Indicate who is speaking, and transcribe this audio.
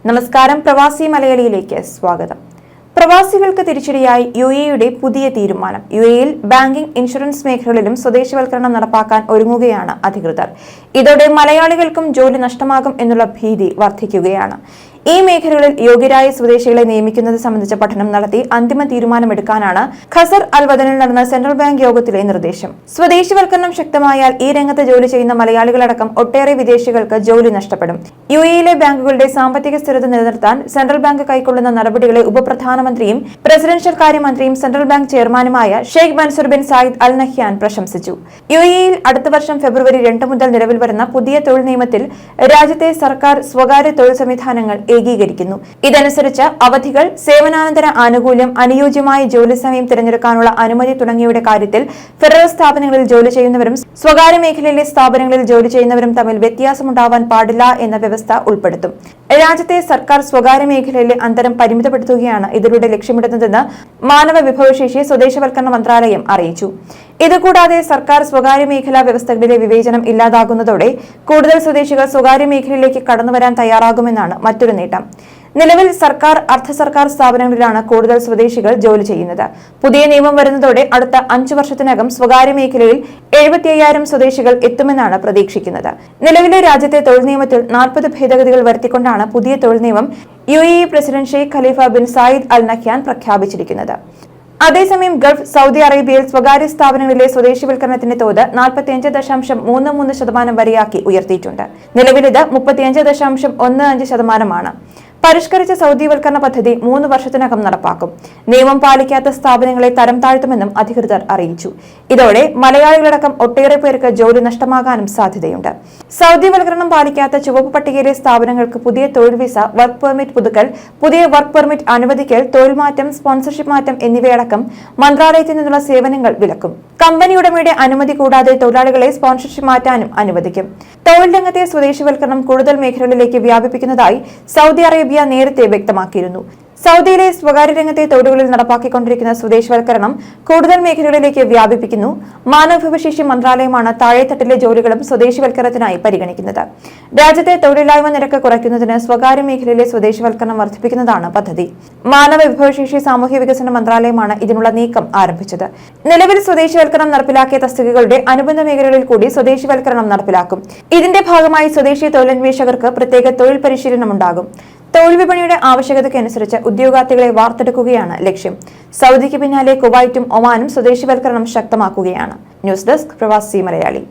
Speaker 1: നമസ്കാരം, പ്രവാസി മലയാളിയിലേക്ക് സ്വാഗതം. പ്രവാസികൾക്ക് തിരിച്ചടിയായി യുഎഇയുടെ പുതിയ തീരുമാനം. യുഎഇയിൽ ബാങ്കിംഗ്, ഇൻഷുറൻസ് മേഖലകളിലും സ്വദേശവൽക്കരണം നടപ്പാക്കാൻ ഒരുങ്ങുകയാണ് അധികൃതർ. ഇതോടെ മലയാളികൾക്കും ജോലി നഷ്ടമാകും എന്നുള്ള ഭീതി വർദ്ധിക്കുകയാണ്. ഈ മേഖലകളിൽ യോഗ്യരായ സ്വദേശികളെ നിയമിക്കുന്നത് സംബന്ധിച്ച പഠനം നടത്തി അന്തിമ തീരുമാനമെടുക്കാനാണ് ഖസർ അൽ വതനിൽ നടന്ന സെൻട്രൽ ബാങ്ക് യോഗത്തിലെ നിർദ്ദേശം. സ്വദേശിവൽക്കരണം ശക്തമായാൽ ഈ രംഗത്ത് ജോലി ചെയ്യുന്ന മലയാളികളടക്കം ഒട്ടേറെ വിദേശികൾക്ക് ജോലി നഷ്ടപ്പെടും. യുഎഇയിലെ ബാങ്കുകളുടെ സാമ്പത്തിക സ്ഥിരത നിലനിർത്താൻ സെൻട്രൽ ബാങ്ക് കൈക്കൊള്ളുന്ന നടപടികളെ ഉപപ്രധാനമന്ത്രിയും പ്രസിഡൻഷ്യൽ കാര്യമന്ത്രിയും സെൻട്രൽ ബാങ്ക് ചെയർമാനുമായ Sheikh Mansour bin Zayed Al Nahyan പ്രശംസിച്ചു. യുഎഇയിൽ അടുത്ത വർഷം ഫെബ്രുവരി 2 മുതൽ നിലവിൽ വരുന്ന പുതിയ തൊഴിൽ നിയമത്തിൽ രാജ്യത്തെ സർക്കാർ സ്വകാര്യ തൊഴിൽ സംവിധാനങ്ങൾ ഏകീകരിക്കുന്നു. ഇതനുസരിച്ച് അവധികൾ, സേവനാനന്തര ആനുകൂല്യം, അനുയോജ്യമായ ജോലി സമയം തിരഞ്ഞെടുക്കാനുള്ള അനുമതി തുടങ്ങിയവയുടെ കാര്യത്തിൽ ഫെഡറൽ സ്ഥാപനങ്ങളിൽ ജോലി ചെയ്യുന്നവരും സ്വകാര്യ മേഖലയിലെ സ്ഥാപനങ്ങളിൽ ജോലി ചെയ്യുന്നവരും തമ്മിൽ വ്യത്യാസമുണ്ടാവാൻ പാടില്ല എന്ന വ്യവസ്ഥ ഉൾപ്പെടുത്തും. രാജ്യത്തെ സർക്കാർ സ്വകാര്യ മേഖലയിലെ അന്തരം പരിമിതപ്പെടുത്തുകയാണ് ഇതിലൂടെ ലക്ഷ്യമിടുന്നതെന്ന് മാനവ വിഭവശേഷി സ്വദേശവൽക്കരണ മന്ത്രാലയം അറിയിച്ചു. ഇതുകൂടാതെ സർക്കാർ സ്വകാര്യ മേഖലാ വ്യവസ്ഥകളിലെ വിവേചനം ഇല്ലാതാകുന്നതോടെ കൂടുതൽ സ്വദേശികൾ സ്വകാര്യ മേഖലയിലേക്ക് കടന്നുവരാൻ തയ്യാറാകുമെന്നാണ് മറ്റൊരു നേട്ടം. നിലവിൽ സർക്കാർ, അർദ്ധ സർക്കാർ സ്ഥാപനങ്ങളിലാണ് കൂടുതൽ സ്വദേശികൾ ജോലി ചെയ്യുന്നത്. പുതിയ നിയമം വരുന്നതോടെ അടുത്ത 5 വർഷത്തിനകം സ്വകാര്യ മേഖലയിൽ 75,000 സ്വദേശികൾ എത്തുമെന്നാണ് പ്രതീക്ഷിക്കുന്നത്. നിലവിലെ രാജ്യത്തെ തൊഴിൽ നിയമത്തിൽ 40 ഭേദഗതികൾ വരുത്തിക്കൊണ്ടാണ് പുതിയ തൊഴിൽ നിയമം UAE president Sheikh Khalifa bin Zayed Al Nahyan പ്രഖ്യാപിച്ചിരിക്കുന്നത്. അതേസമയം ഗൾഫ്, സൗദി അറേബ്യയിൽ സ്വകാര്യ സ്ഥാപനങ്ങളിലെ സ്വദേശിവൽക്കരണത്തിന്റെ തോത് 45.33% വരെയാക്കി ഉയർത്തിയിട്ടുണ്ട്. നിലവിലിത് 35.15%. പരിഷ്കരിച്ച സൗദിവൽക്കരണ പദ്ധതി 3 വർഷത്തിനകം നടപ്പാക്കും. നിയമം പാലിക്കാത്ത സ്ഥാപനങ്ങളെ തരം താഴ്ത്തുമെന്നും അധികൃതർ അറിയിച്ചു. ഇതോടെ മലയാളികളടക്കം ഒട്ടേറെ പേർക്ക് ജോലി നഷ്ടമാകാനും സാധ്യതയുണ്ട്. സൗദിവൽക്കരണം പാലിക്കാത്ത ചുവപ്പ് പട്ടികയിലെ സ്ഥാപനങ്ങൾക്ക് പുതിയ തൊഴിൽ വിസ, വർക്ക് പെർമിറ്റ് പുതുക്കൽ, പുതിയ വർക്ക് പെർമിറ്റ് അനുവദിക്കൽ, തൊഴിൽ മാറ്റം, സ്പോൺസർഷിപ്പ് മാറ്റം എന്നിവയടക്കം മന്ത്രാലയത്തിൽ നിന്നുള്ള സേവനങ്ങൾ വിലക്കും. കമ്പനി ഉടമയുടെ അനുമതി കൂടാതെ തൊഴിലാളികളെ സ്പോൺസർഷിപ്പ് മാറ്റാനും അനുവദിക്കും. തൊഴിൽ രംഗത്തെ സ്വദേശിവൽക്കരണം കൂടുതൽ മേഖലകളിലേക്ക് വ്യാപിപ്പിക്കുന്നതായി സൗദി അറേബ്യ നേരത്തെ വ്യക്തമാക്കിയിരുന്നു. സൗദിയിലെ സ്വകാര്യ രംഗത്തെ തൊഴിലുകളിൽ നടപ്പാക്കിക്കൊണ്ടിരിക്കുന്ന സ്വദേശവൽക്കരണം കൂടുതൽ മേഖലകളിലേക്ക് വ്യാപിപ്പിക്കുന്നു. മാനവവിഭവശേഷി മന്ത്രാലയമാണ് താഴെത്തട്ടിലെ ജോലികളും സ്വദേശിവൽക്കരണത്തിനായി പരിഗണിക്കുന്നത്. രാജ്യത്തെ തൊഴിലില്ലായ്മ നിരക്ക് കുറയ്ക്കുന്നതിന് സ്വകാര്യ മേഖലയിലെ സ്വദേശിവൽക്കരണം വർദ്ധിപ്പിക്കുന്നതാണ് പദ്ധതി. മാനവവിഭവശേഷി സാമൂഹ്യ വികസന മന്ത്രാലയമാണ് ഇതിനുള്ള നീക്കം ആരംഭിച്ചത്. നിലവിൽ സ്വദേശിവൽക്കരണം നടപ്പിലാക്കിയ തസ്തികകളുടെ അനുബന്ധ മേഖലകളിൽ കൂടി സ്വദേശിവൽക്കരണം നടപ്പിലാക്കും. ഇതിന്റെ ഭാഗമായി സ്വദേശി തൊഴിലന്വേഷകർക്ക് പ്രത്യേക തൊഴിൽ പരിശീലനം ഉണ്ടാകും. തൊഴിൽ വിപണിയുടെ ആവശ്യകതയ്ക്കനുസരിച്ച് ഉദ്യോഗാർത്ഥികളെ വാർത്തെടുക്കുകയാണ് ലക്ഷ്യം. സൗദിക്ക് പിന്നാലെ കുവൈറ്റും ഒമാനും സ്വദേശിവൽക്കരണം ശക്തമാക്കുകയാണ്. ന്യൂസ് ഡെസ്ക്, പ്രവാസി മലയാളി.